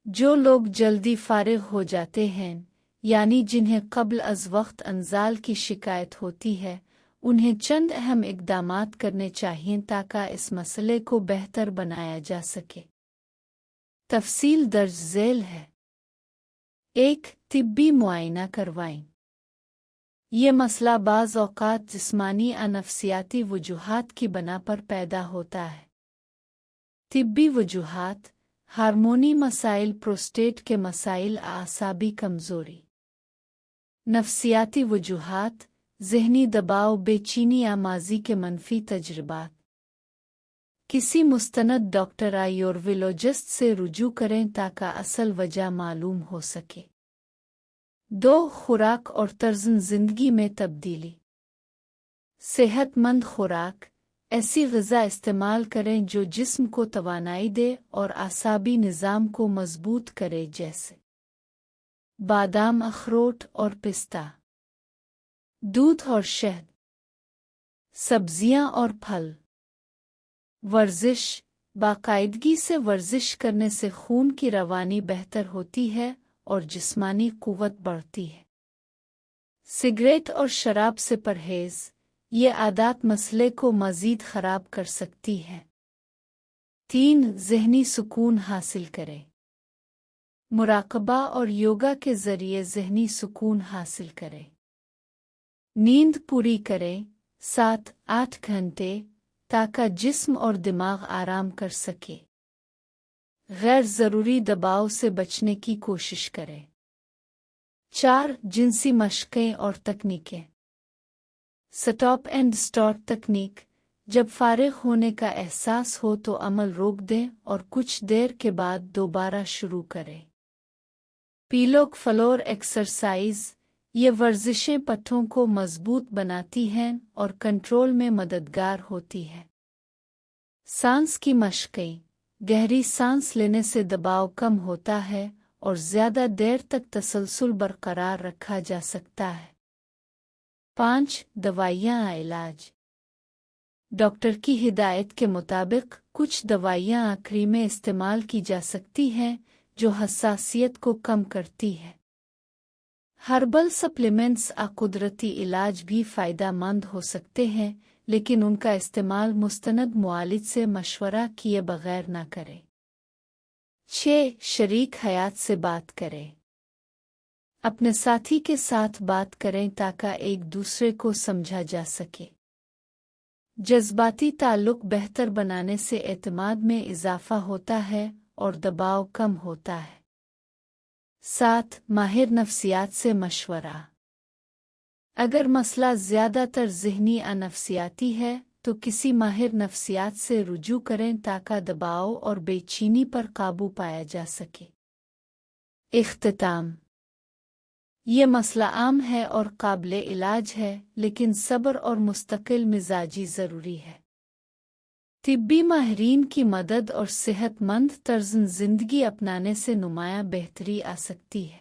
जो लोग जल्दी फारिग हो जाते हैं, यानी जिन्हें क़ब्ल अज़ वक्त अंजाल की शिकायत होती है, उन्हें चंद अहम इक़दामात करने चाहिए ताकि इस मसले को बेहतर बनाया जा सके। तफ़सील दर्ज झेल है। 1. तिब्बी मुआयना करवाएं। ये मसला बाज़ औक़ात जिस्मानी या नफ़सियाती वजूहात की बना पर पैदा होता है। तिब्बी वजूहात: हार्मोनी मसाइल, प्रोस्टेट के मसाइल, आसाबी कमज़ोरी। नफ़सियाती वजूहात: ज़हनी दबाव, बेचैनी या माज़ी के मनफी तजुर्बात। किसी मुस्तनद डॉक्टर या यूरोलॉजिस्ट से रुजू करें ताकि असल वजह मालूम हो सके। 2. खुराक और तर्ज़ ज़िंदगी में तब्दीली। सेहतमंद खुराक: ऐसी ग़िज़ा इस्तेमाल करें जो जिस्म को तवानाई दे और आसाबी निज़ाम को मज़बूत करे, जैसे बादाम, अखरोट और पिस्ता। दूध और शहद, सब्जियां और फल। वर्जिश: बाकायदगी से वर्जिश करने से खून की रवानी बेहतर होती है और जिस्मानी क़ुव्वत बढ़ती है। सिगरेट और शराब से परहेज़: ये आदत मसले को मज़ीद ख़राब कर सकती है। 3. ज़हनी सुकून हासिल करें। मुराक़बा और योगा के ज़रिए ज़हनी सुकून हासिल करें। नींद पूरी करें, 7-8 घंटे, ताकि जिस्म और दिमाग आराम कर सके। गैर ज़रूरी दबाव से बचने की कोशिश करें। 4. जिनसी मशक़ें और तकनीकें। स्टॉप एंड स्टार्ट तकनीक: जब फारिग होने का एहसास हो तो अमल रोक दें और कुछ देर के बाद दोबारा शुरू करें। पिलो फ्लोर एक्सरसाइज: ये वर्जिशें पट्टों को मज़बूत बनाती हैं और कंट्रोल में मददगार होती है। सांस की मशक़ें: गहरी सांस लेने से दबाव कम होता है और ज़्यादा देर तक तसलसल बरकरार रखा जा सकता है। 5. दवाइयाँ या इलाज। डॉक्टर की हिदायत के मुताबिक कुछ दवाइयाँ या क्रीमें इस्तेमाल की जा सकती हैं जो हसासियत को कम करती है। हर्बल सप्लीमेंट्स या कुदरती इलाज भी फ़ायदेमंद हो सकते हैं, लेकिन उनका इस्तेमाल मुस्तनद मुआलिज से मशवरा किए बगैर न करें। 6. शरीक हयात से बात करें। अपने साथी के साथ बात करें ताकि एक दूसरे को समझा जा सके। जज्बाती ताल्लुक़ बेहतर बनाने से एतमाद में इजाफ़ा होता है और दबाव कम होता है। 7. माहिर नफ़सियात से मशवरा। अगर मसला ज़्यादातर ज़हनी या नफ़सियाती है तो किसी माहिर नफ़सियात से रुजू करें ताकि दबाव और बेचैनी पर काबू पाया जा सके। इख्तिताम: ये मसला आम है और काबिले इलाज है, लेकिन सब्र और मुस्तकिल मिजाजी ज़रूरी है। तिब्बी माहिरीन की मदद और सेहतमंद तर्ज़ ज़िंदगी अपनाने से नुमायाँ बेहतरी आ सकती है।